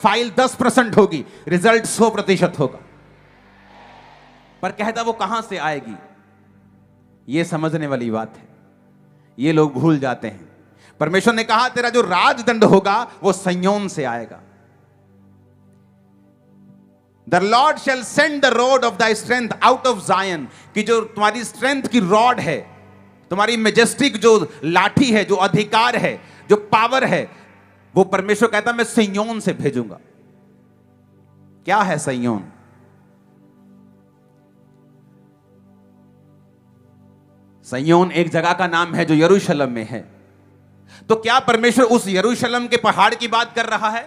File 10% होगी, result 100% होगा। पर कहता वो कहां से आएगी, ये समझने वाली बात है, ये लोग भूल जाते हैं। परमेश्वर ने कहा तेरा जो राजदंड होगा वो सिय्योन से आएगा। The Lord shall send the rod of thy strength out of Zion, कि जो तुम्हारी स्ट्रेंथ की रॉड है, तुम्हारी मेजेस्टिक जो लाठी है, जो अधिकार है, जो पावर है, वो परमेश्वर कहता मैं सिय्योन से भेजूंगा। क्या है सिय्योन? सिय्योन एक जगह का नाम है जो यरूशलेम में है। तो क्या परमेश्वर उस यरूशलेम के पहाड़ की बात कर रहा है?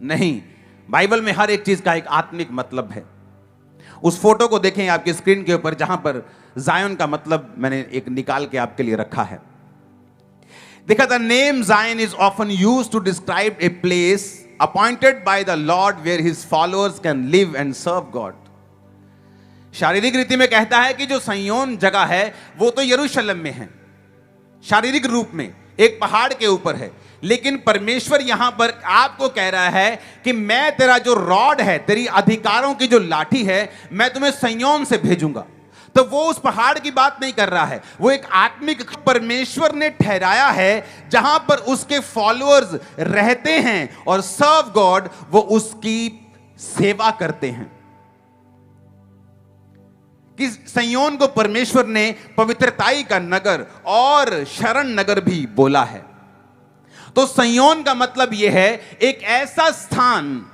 नहीं, बाइबल में हर एक चीज का एक आत्मिक मतलब है। उस फोटो को देखें आपकी स्क्रीन के ऊपर, जहां पर जायन का मतलब मैंने एक निकाल के आपके लिए रखा है। देखा, the name Zion is often used to describe a place appointed by the Lord where his followers can live and serve God. शारीरिक रीति में कहता है कि जो सिय्योन जगह है वो तो यरूशलेम में है, शारीरिक रूप में एक पहाड़ के ऊपर है। लेकिन परमेश्वर यहां पर आपको कह रहा है कि मैं तेरा जो रॉड है, तेरी अधिकारों की जो लाठी है, मैं तुम्हें सिय्योन से भेजूंगा। तो वो उस पहाड़ की बात नहीं कर रहा है, वो एक आत्मिक परमेश्वर ने ठहराया है जहां पर उसके फॉलोअर्स रहते हैं और सर्व गॉड, वो उसकी सेवा करते हैं। कि सिय्योन को परमेश्वर ने पवित्रताई का नगर और शरण नगर भी बोला है। तो सिय्योन का मतलब यह है एक ऐसा स्थान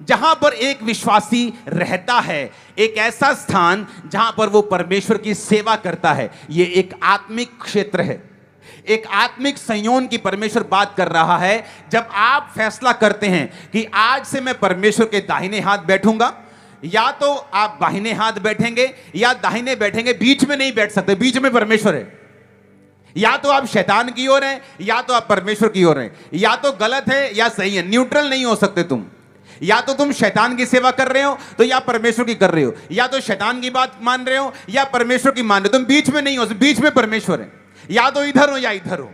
जहां पर एक विश्वासी रहता है, एक ऐसा स्थान जहां पर वो परमेश्वर की सेवा करता है। यह एक आत्मिक क्षेत्र है, एक आत्मिक सिय्योन की परमेश्वर बात कर रहा है। जब आप फैसला करते हैं कि आज से मैं परमेश्वर के दाहिने हाथ बैठूंगा, या तो आप बाहिने हाथ बैठेंगे या दाहिने बैठेंगे, बीच में नहीं बैठ सकते, बीच में परमेश्वर है। या तो आप शैतान की ओर हैं या तो आप परमेश्वर की ओर हैं, या तो गलत है या सही है, न्यूट्रल नहीं हो सकते तुम। या तो तुम शैतान की सेवा कर रहे हो तो या परमेश्वर की कर रहे हो, या तो शैतान की बात मान रहे हो या परमेश्वर की मान रहे हो, तुम बीच में नहीं हो, बीच में परमेश्वर है। या तो इधर हो या इधर हो।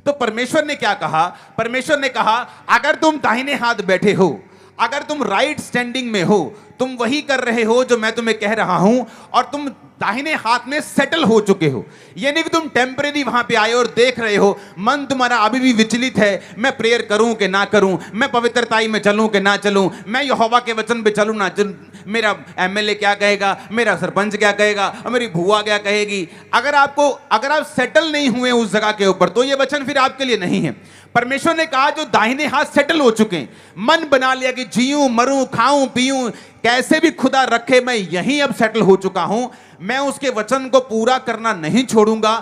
तो परमेश्वर ने क्या कहा? परमेश्वर ने कहा अगर तुम दाहिने हाथ बैठे हो, अगर तुम राइट स्टैंडिंग में हो, तुम वही कर रहे हो जो मैं तुम्हें कह रहा हूं, और तुम दाहिने हाथ में सेटल हो चुके हो, ये नहीं कि तुम टेम्परेरी वहां पे आए और देख रहे हो, मन तुम्हारा अभी भी विचलित है, मैं प्रेयर करूं कि ना करूं, मैं पवित्रताई में चलूं कि ना चलूं, मैं यहोवा के वचन पे चलूं ना चलूं, मेरा एमएलए क्या कहेगा, मेरा सरपंच क्या कहेगा, और मेरी भुआ क्या कहेगी। अगर आप सेटल नहीं हुए उस जगह के ऊपर, तो ये वचन फिर आपके लिए नहीं है। परमेश्वर ने कहा जो दाहिने हाथ सेटल हो चुके हैं, मन बना लिया कि जीऊं मरूं खाऊं पीऊं कैसे भी खुदा रखे, मैं यहीं अब सेटल हो चुका हूं, मैं उसके वचन को पूरा करना नहीं छोड़ूंगा,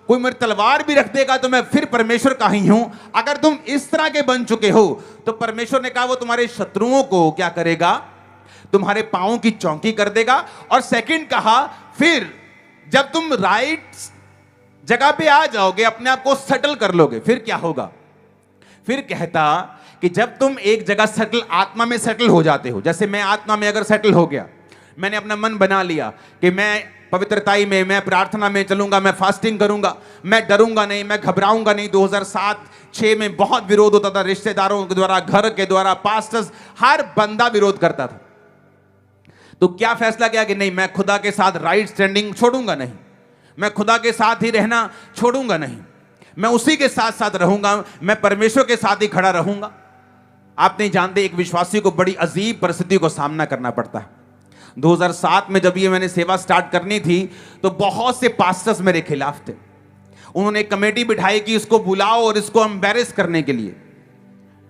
कोई मेरी तलवार भी रख देगा तो मैं फिर परमेश्वर का ही हूं। अगर तुम इस तरह के बन चुके हो तो परमेश्वर ने कहा वो तुम्हारे शत्रुओं को क्या करेगा? तुम्हारे पांवों की चौकी कर देगा। और सेकंड कहा फिर जब तुम राइट जगह पे आ जाओगे, अपने आप को सेटल कर लोगे, फिर क्या होगा? फिर कहता कि जब तुम एक जगह सेटल, आत्मा में सेटल हो जाते हो, जैसे मैं आत्मा में अगर सेटल हो गया, मैंने अपना मन बना लिया कि मैं पवित्रताई में, मैं प्रार्थना में चलूंगा, मैं फास्टिंग करूंगा, मैं डरूंगा नहीं, मैं घबराऊंगा नहीं। 2007-6 में बहुत विरोध होता था, रिश्तेदारों के द्वारा, घर के द्वारा, पास्टर्स, हर बंदा विरोध करता था। तो क्या फैसला किया कि नहीं, मैं खुदा के साथ राइट स्टैंडिंग छोड़ूंगा नहीं, मैं खुदा के साथ ही रहना छोड़ूंगा नहीं, मैं उसी के साथ साथ रहूंगा, मैं परमेश्वर के साथ ही खड़ा रहूंगा। आप नहीं जानते एक विश्वासी को बड़ी अजीब परिस्थिति को सामना करना पड़ता है। 2007 में जब ये मैंने सेवा स्टार्ट करनी थी तो बहुत से पास्टर्स मेरे खिलाफ थे। उन्होंने एक कमेटी बिठाई कि इसको बुलाओ और इसको एम्बैरेस करने के लिए।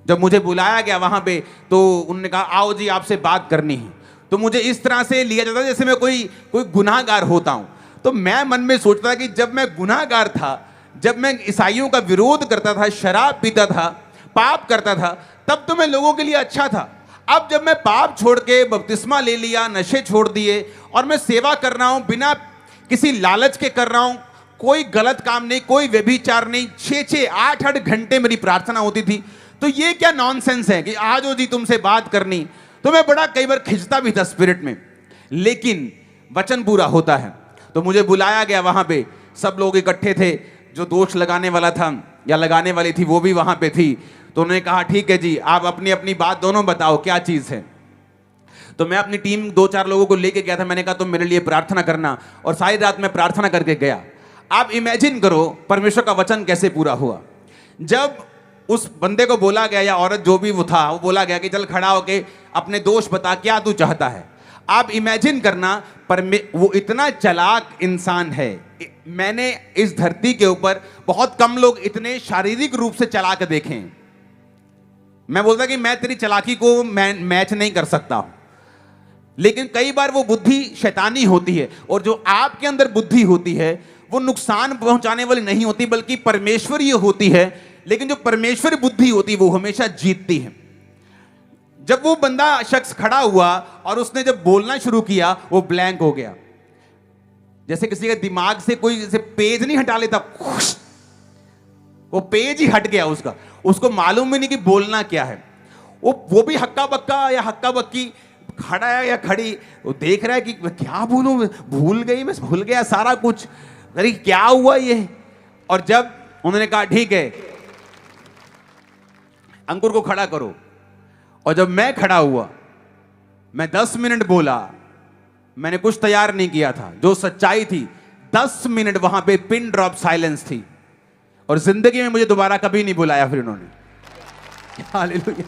जब मुझे बुलाया गया वहां पे तो उन्होंने कहा आओ जी आपसे बात करनी है। तो मुझे इस तरह से लिया जाता जैसे मैं कोई गुनाहगार होता हूं। तो मैं मन में सोचता था कि जब मैं गुनाहगार था, जब मैं ईसाइयों का विरोध करता था, शराब पीता था, पाप करता था, तब तो मैं लोगों के लिए अच्छा था। अब जब मैं पाप छोड़ के बपतिस्मा ले लिया, नशे छोड़ दिए और मैं सेवा कर रहा हूं, बिना किसी लालच के कर रहा हूं, कोई गलत काम नहीं, कोई व्यभिचार नहीं, 6-6, 8-8 घंटे मेरी प्रार्थना होती थी। तो ये क्या नॉनसेंस है कि आज हो जी तुमसे बात करनी। तो मैं बड़ा कई बार खिंचता भी था स्पिरिट में, लेकिन वचन पूरा होता है। तो मुझे बुलाया गया, वहां पे सब लोग इकट्ठे थे, जो दोष लगाने वाला था या लगाने वाली थी वो भी वहां पे थी। तो उन्होंने कहा ठीक है जी, आप अपनी अपनी बात दोनों बताओ क्या चीज है। तो मैं अपनी टीम 2-4 लोगों को लेके गया था। मैंने कहा तुम मेरे लिए प्रार्थना करना, और सारी रात मैं प्रार्थना करके गया। आप इमेजिन करो परमेश्वर का वचन कैसे पूरा हुआ। जब उस बंदे को बोला गया, या औरत जो भी वो था, वो बोला गया कि चल खड़ा होके अपने दोष बता, क्या तू चाहता है। आप इमेजिन करना, वो इतना चालाक इंसान है। मैंने इस धरती के ऊपर बहुत कम लोग इतने शारीरिक रूप से चालाक देखे हैं। मैं बोलता कि मैं तेरी चालाकी को मैच नहीं कर सकता, लेकिन कई बार वो बुद्धि शैतानी होती है, और जो आपके अंदर बुद्धि होती है वो नुकसान पहुंचाने वाली नहीं होती, बल्कि परमेश्वरीय होती है। लेकिन जो परमेश्वरी बुद्धि होती है वो हमेशा जीतती है। जब वो बंदा शख्स खड़ा हुआ और उसने जब बोलना शुरू किया, वो ब्लैंक हो गया, जैसे किसी के दिमाग से कोई जैसे पेज नहीं हटा लेता, वो पेज ही हट गया उसका। उसको मालूम भी नहीं कि बोलना क्या है। वो भी हक्का बक्का या हक्का बक्की खड़ा है या खड़ी, वो देख रहा है कि क्या बोलूं, भूल गया सारा कुछ, अरे क्या हुआ ये। और जब उन्होंने कहा ठीक है अंकुर को खड़ा करो, और जब मैं खड़ा हुआ, मैं 10 मिनट बोला, मैंने कुछ तैयार नहीं किया था, जो सच्चाई थी 10 मिनट वहां पे पिन ड्रॉप साइलेंस थी, और जिंदगी में मुझे दोबारा कभी नहीं बुलाया फिर उन्होंने। हालेलुया।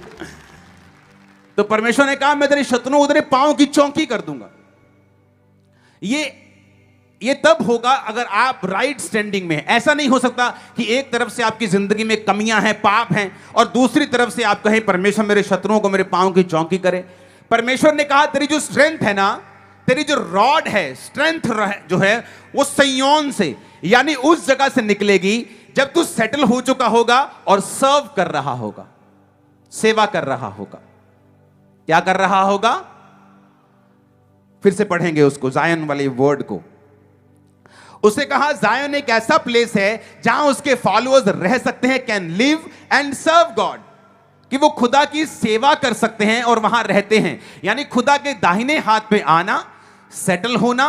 तो परमेश्वर ने कहा मैं तेरे शत्रुओं को तेरे पांव की चौकी कर दूंगा। ये तब होगा अगर आप राइट स्टैंडिंग में हैं। ऐसा नहीं हो सकता कि एक तरफ से आपकी जिंदगी में कमियां हैं, पाप हैं, और दूसरी तरफ से आप कहें परमेश्वर मेरे शत्रुओं को मेरे पांव की चौकी करे। परमेश्वर ने कहा तेरी जो स्ट्रेंथ है ना, तेरी जो रॉड है, स्ट्रेंथ जो है, वो सिय्योन से, यानी उस जगह से निकलेगी जब तू सेटल हो चुका होगा और सर्व कर रहा होगा, सेवा कर रहा होगा। क्या कर रहा होगा? फिर से पढ़ेंगे उसको, जायन वाले वर्ड को। उसे कहा जायन एक ऐसा प्लेस है जहां उसके फॉलोअर्स रह सकते हैं, can live and serve God, कि वो खुदा की सेवा कर सकते हैं और वहां रहते हैं। यानी खुदा के दाहिने हाथ पे आना, सेटल होना,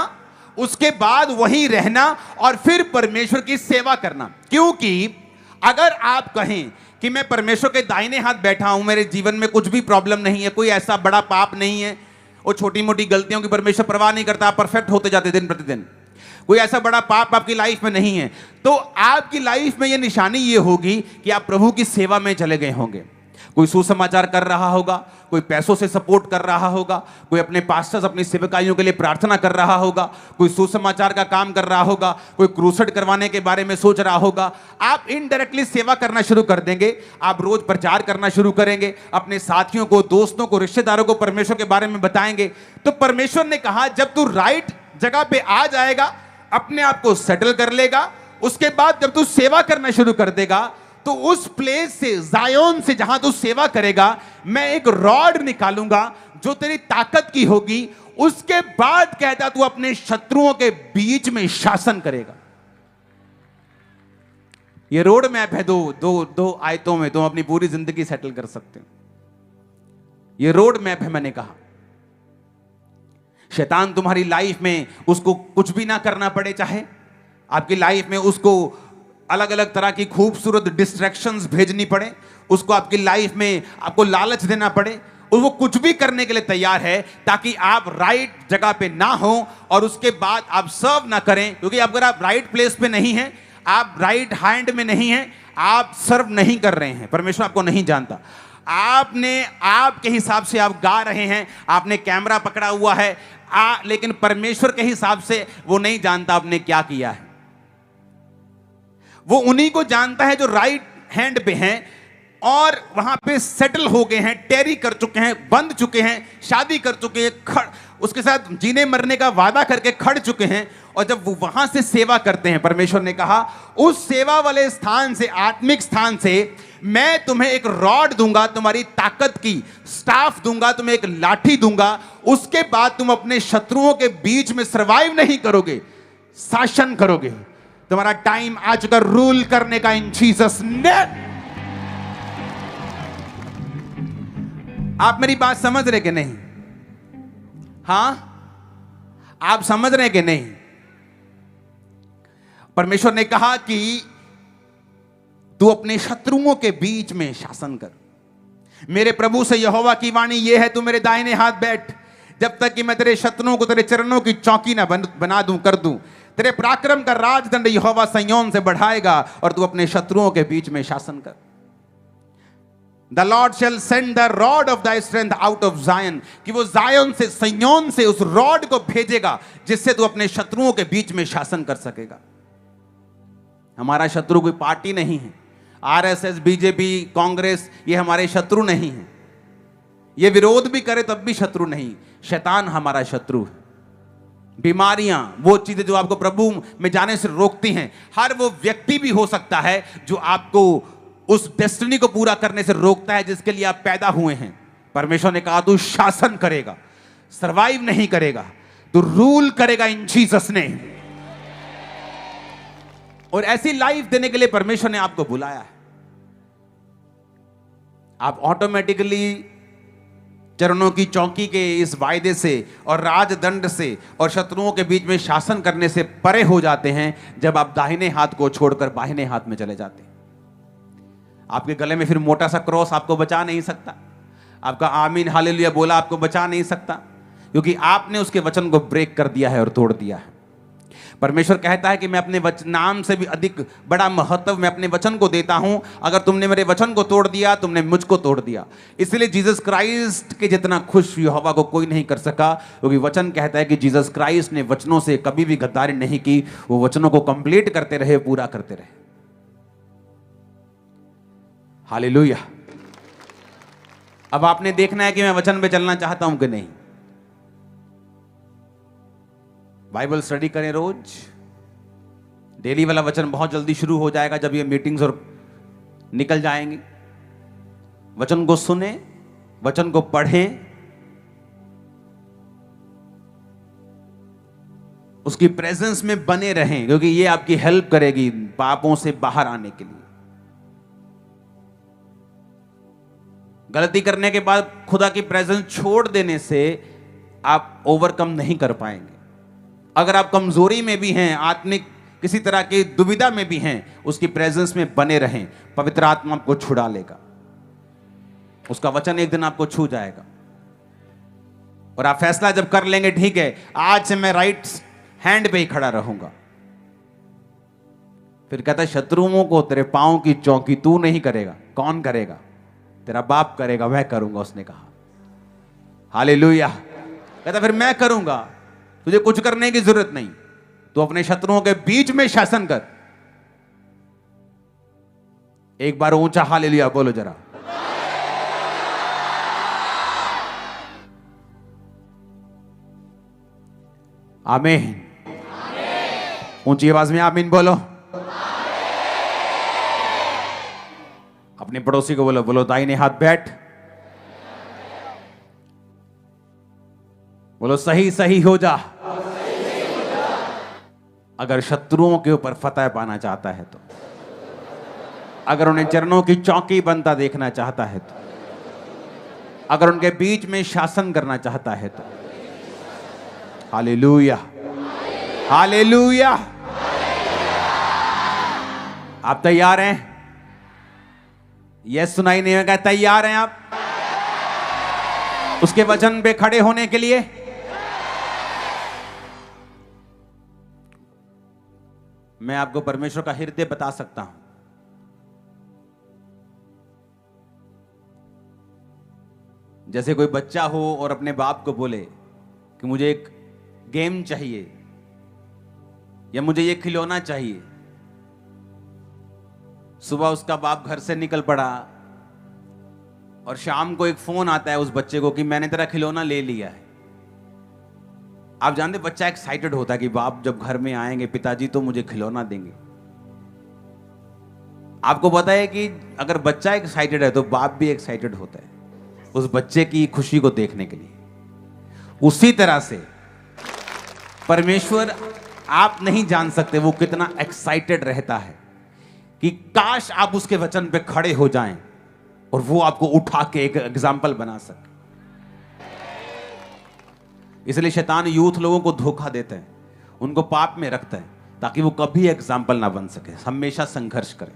उसके बाद वहीं रहना और फिर परमेश्वर की सेवा करना। क्योंकि अगर आप कहें कि मैं परमेश्वर के दाहिने हाथ बैठा हूं, मेरे जीवन में कुछ भी प्रॉब्लम नहीं है, कोई ऐसा बड़ा पाप नहीं है, और छोटी मोटी गलतियों की परमेश्वर परवाह नहीं करता, आप परफेक्ट होते जाते दिन प्रतिदिन, कोई ऐसा बड़ा पाप आपकी लाइफ में नहीं है, तो आपकी लाइफ में यह निशानी ये होगी कि आप प्रभु की सेवा में चले गए होंगे। कोई सुसमाचार कर रहा होगा, कोई पैसों से सपोर्ट कर रहा होगा, कोई अपने पास्टर्स अपनी सेवकाइयों के लिए प्रार्थना कर रहा होगा, कोई सुसमाचार का काम कर रहा होगा, कोई क्रूसेड करवाने के बारे में सोच रहा होगा। आप इनडायरेक्टली सेवा करना शुरू कर देंगे, आप रोज प्रचार करना शुरू करेंगे, अपने साथियों को, दोस्तों को, रिश्तेदारों को परमेश्वर के बारे में बताएंगे। तो परमेश्वर ने कहा जब तू राइट जगह पे आ जाएगा, अपने आप को सेटल कर लेगा, उसके बाद जब तू सेवा करना शुरू कर देगा, तो उस प्लेस से, जायोन से जहां तू सेवा करेगा, मैं एक रॉड निकालूंगा जो तेरी ताकत की होगी। उसके बाद कहता तू अपने शत्रुओं के बीच में शासन करेगा। ये रोड मैप है, दो आयतों में तुम अपनी पूरी जिंदगी सेटल कर सकते हो। ये रोड मैप है। मैंने कहा शैतान तुम्हारी लाइफ में, उसको कुछ भी ना करना पड़े, चाहे आपकी लाइफ में उसको अलग अलग तरह की खूबसूरत डिस्ट्रैक्शंस भेजनी पड़े, उसको आपकी लाइफ में आपको लालच देना पड़े, और वो कुछ भी करने के लिए तैयार है ताकि आप राइट जगह पे ना हो और उसके बाद आप सर्व ना करें। क्योंकि अगर आप राइट प्लेस पे नहीं हैं, आप राइट हैंड में नहीं हैं, आप सर्व नहीं कर रहे हैं, परमेश्वर आपको नहीं जानता। आपने आपके हिसाब से आप गा रहे हैं, आपने कैमरा पकड़ा हुआ है, लेकिन परमेश्वर के हिसाब से वो नहीं जानता आपने क्या किया है। वो उन्हीं को जानता है जो राइट हैंड पे हैं और वहां पे सेटल हो गए हैं, टेरी कर चुके हैं, बंध चुके हैं, शादी कर चुके हैं, उसके साथ जीने मरने का वादा करके खड़ चुके हैं। और जब वो वहां से सेवा करते हैं, परमेश्वर ने कहा उस सेवा वाले स्थान से, आत्मिक स्थान से, मैं तुम्हें एक रॉड दूंगा, तुम्हारी ताकत की स्टाफ दूंगा, तुम्हें एक लाठी दूंगा। उसके बाद तुम अपने शत्रुओं के बीच में सर्वाइव नहीं करोगे, शासन करोगे। तुम्हारा टाइम आ चुका रूल करने का इन जीसस नेम। आप मेरी बात समझ रहे कि नहीं? हां, आप समझ रहे कि नहीं? परमेश्वर ने कहा कि तू अपने शत्रुओं के बीच में शासन कर। मेरे प्रभु से यहोवा की वाणी यह है, तू मेरे दाहिने हाथ बैठ, जब तक कि मैं तेरे शत्रुओं को तेरे चरणों की चौकी ना बना दूं, कर दूं। तेरे पराक्रम का राजदंड यहोवा सिय्योन से बढ़ाएगा और तू अपने शत्रुओं के बीच में शासन कर। The Lord shall send the rod of thy strength out of Zion, कि वो जायन से, सिय्योन से उस रॉड को भेजेगा जिससे तू अपने शत्रुओं के बीच में शासन कर सकेगा। हमारा शत्रु कोई पार्टी नहीं है, आरएसएस, बीजेपी, कांग्रेस, ये हमारे शत्रु नहीं है। ये विरोध भी करे तब भी शत्रु नहीं, शैतान हमारा शत्रु है। बीमारियां, वो चीजें जो आपको प्रभु में जाने से रोकती हैं, हर वो व्यक्ति भी हो सकता है जो आपको उस डेस्टिनी को पूरा करने से रोकता है जिसके लिए आप पैदा हुए हैं। परमेश्वर ने कहा तू शासन करेगा, सरवाइव नहीं करेगा, तू रूल करेगा इन जीसस नेम। और ऐसी लाइफ देने के लिए परमेश्वर ने आपको बुलाया है। आप ऑटोमेटिकली चरणों की चौकी के इस वायदे से और राजदंड से और शत्रुओं के बीच में शासन करने से परे हो जाते हैं जब आप दाहिने हाथ को छोड़कर बाहिने हाथ में चले जाते हैं। आपके गले में फिर मोटा सा क्रॉस आपको बचा नहीं सकता, आपका आमीन हालेलुया बोला आपको बचा नहीं सकता, क्योंकि आपने उसके वचन को ब्रेक कर दिया है और तोड़ दिया है। परमेश्वर कहता है कि मैं अपने नाम से भी अधिक बड़ा महत्व मैं अपने वचन को देता हूं। अगर तुमने मेरे वचन को तोड़ दिया, तुमने मुझको तोड़ दिया। इसलिए जीसस क्राइस्ट के जितना खुश यहोवा को कोई नहीं कर सका, क्योंकि वचन कहता है कि जीसस क्राइस्ट ने वचनों से कभी भी गद्दारी नहीं की, वो वचनों को कंप्लीट करते रहे, पूरा करते रहे। हालेलुया। अब आपने देखना है कि मैं वचन पे चलना चाहता हूं कि नहीं। बाइबल स्टडी करें रोज, डेली वाला वचन बहुत जल्दी शुरू हो जाएगा जब ये मीटिंग्स और निकल जाएंगी। वचन को सुने, वचन को पढ़ें, उसकी प्रेजेंस में बने रहें, क्योंकि ये आपकी हेल्प करेगी पापों से बाहर आने के लिए। गलती करने के बाद खुदा की प्रेजेंस छोड़ देने से आप ओवरकम नहीं कर पाएंगे। अगर आप कमजोरी में भी हैं, आत्मिक किसी तरह की दुविधा में भी हैं, उसकी प्रेजेंस में बने रहें, पवित्र आत्मा आपको छुड़ा लेगा। उसका वचन एक दिन आपको छू जाएगा और आप फैसला जब कर लेंगे, ठीक है आज से मैं राइट हैंड पे ही खड़ा रहूंगा। फिर कहता है शत्रुओं को तेरे पांव की चौकी तू नहीं करेगा। कौन करेगा? तेरा बाप करेगा, मैं करूंगा, उसने कहा। हालेलुया। कहता फिर मैं करूंगा, तुझे कुछ करने की जरूरत नहीं, तो अपने शत्रुओं के बीच में शासन कर। एक बार ऊंचा हालेलुया बोलो जरा। आमीन। ऊंची आवाज में आमीन बोलो। अपने पड़ोसी को बोलो, बोलो दाहिने हाथ बैठ, बोलो सही सही हो जा। अगर शत्रुओं के ऊपर फतह पाना चाहता है तो, अगर उन्हें चरणों की चौकी बनता देखना चाहता है तो, अगर उनके बीच में शासन करना चाहता है तो, हालेलुया हालेलुया। आप तैयार हैं? यस सुनाई नहीं होगा। तैयार हैं आप उसके वचन पे खड़े होने के लिए? मैं आपको परमेश्वर का हृदय बता सकता हूं। जैसे कोई बच्चा हो और अपने बाप को बोले कि मुझे एक गेम चाहिए या मुझे ये खिलौना चाहिए। सुबह उसका बाप घर से निकल पड़ा और शाम को एक फोन आता है उस बच्चे को कि मैंने तेरा खिलौना ले लिया है। आप जानते बच्चा एक्साइटेड होता है कि बाप जब घर में आएंगे पिताजी तो मुझे खिलौना देंगे। आपको पता है कि अगर बच्चा एक्साइटेड है तो बाप भी एक्साइटेड होता है उस बच्चे की खुशी को देखने के लिए। उसी तरह से परमेश्वर, आप नहीं जान सकते वो कितना एक्साइटेड रहता है कि काश आप उसके वचन पे खड़े हो जाएं और वो आपको उठा के एक एग्जाम्पल बना सके। इसलिए शैतान यूथ लोगों को धोखा देता है, उनको पाप में रखता है ताकि वो कभी एग्जाम्पल ना बन सके, हमेशा संघर्ष करे।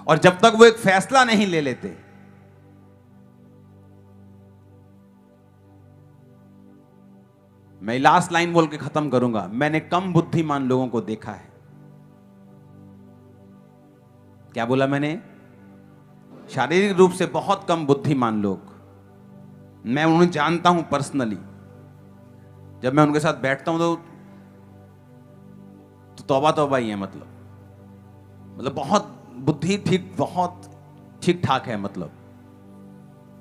और जब तक वो एक फैसला नहीं ले लेते, मैं लास्ट लाइन बोल के खत्म करूंगा। मैंने कम बुद्धिमान लोगों को देखा है। क्या बोला मैंने? शारीरिक रूप से बहुत कम बुद्धिमान लोग, मैं उन्हें जानता हूं पर्सनली। जब मैं उनके साथ बैठता हूं तो तौबा तौबा ही है। मतलब बहुत बुद्धि ठीक, बहुत ठीक ठाक है मतलब,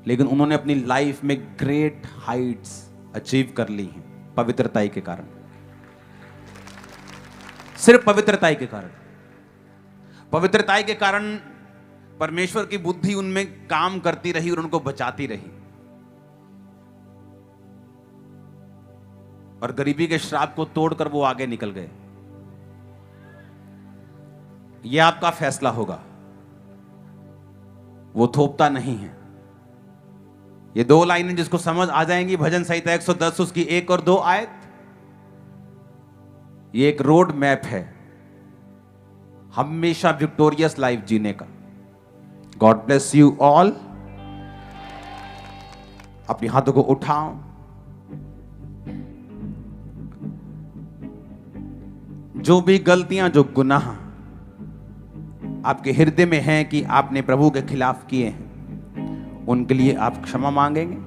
लेकिन उन्होंने अपनी लाइफ में ग्रेट हाइट्स अचीव कर ली हैं पवित्रताई के कारण। सिर्फ पवित्रताई के कारण। पवित्रताई के कारण परमेश्वर की बुद्धि उनमें काम करती रही और उनको बचाती रही, और गरीबी के श्राप को तोड़कर वो आगे निकल गए। यह आपका फैसला होगा। वो थोपता नहीं है। ये 2 लाइनें जिसको समझ आ जाएंगी, भजन संहिता 110 उसकी 1 और 2 आयत, ये एक रोड मैप है हमेशा विक्टोरियस लाइफ जीने का। God bless you all. अपने हाथों को उठाओ। जो भी गलतियां, जो गुनाह आपके हृदय में हैं कि आपने प्रभु के खिलाफ किए हैं, उनके लिए आप क्षमा मांगेंगे।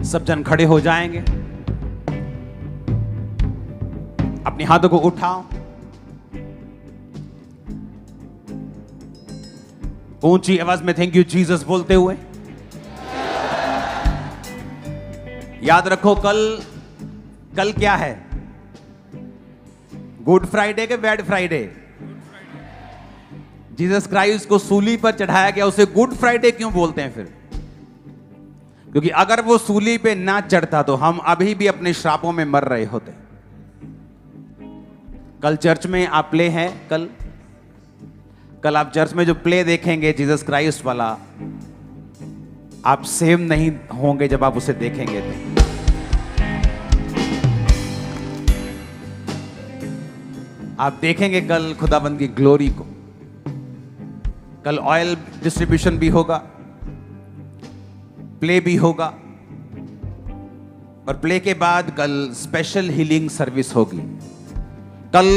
सब जन खड़े हो जाएंगे। अपने हाथों को उठाओ, ऊंची आवाज में थैंक यू जीसस बोलते हुए। याद रखो कल क्या है? गुड फ्राइडे के बैड फ्राइडे? जीसस क्राइस्ट को सूली पर चढ़ाया गया, उसे गुड फ्राइडे क्यों बोलते हैं फिर? क्योंकि अगर वो सूली पे ना चढ़ता तो हम अभी भी अपने श्रापों में मर रहे होते। कल चर्च में आप प्ले है, कल आप चर्च में जो प्ले देखेंगे जीसस क्राइस्ट वाला, आप सेम नहीं होंगे जब आप उसे देखेंगे तो। आप देखेंगे कल खुदाबंद की ग्लोरी को। कल ऑयल डिस्ट्रीब्यूशन भी होगा, प्ले भी होगा, और प्ले के बाद कल स्पेशल हीलिंग सर्विस होगी। कल